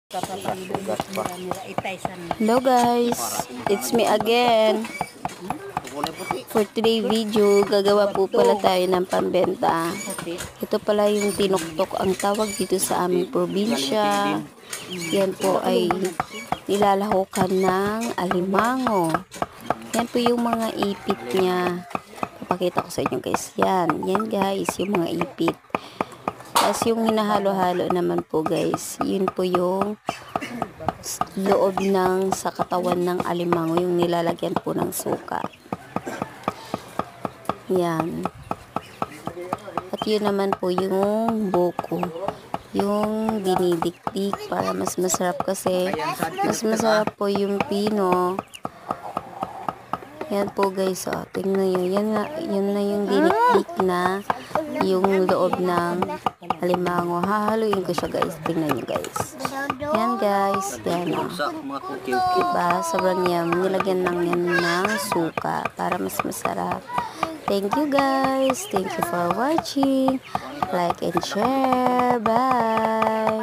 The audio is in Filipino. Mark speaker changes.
Speaker 1: Hello guys, it's me again. For today video, gagawa po pala tayo ng pambenta. Ito pala yung tinuktok ang tawag dito sa aming probinsya. Yan po ay nilalahukan ng alimango. Yan po yung mga ipit niya. Papakita ko sa inyo guys. Yan guys, yung mga ipit. Tapos yung hinahalo-halo naman po guys, yun po yung loob ng sa katawan ng alimango, yung nilalagyan po ng suka. Yan. At yun naman po yung buko, yung dinidikdik para mas masarap, kasi mas masarap po yung pino. Yan po guys, oh, tingnan nyo, yan na yung dinikdik na yung loob ng alimango. Hahaluin ko siya guys, tingnan nyo guys. Yan guys, yan o. Diba, sobrang yum. Nilagyan lang yan ng suka para mas masarap. Thank you guys, thank you for watching. Like and share, bye.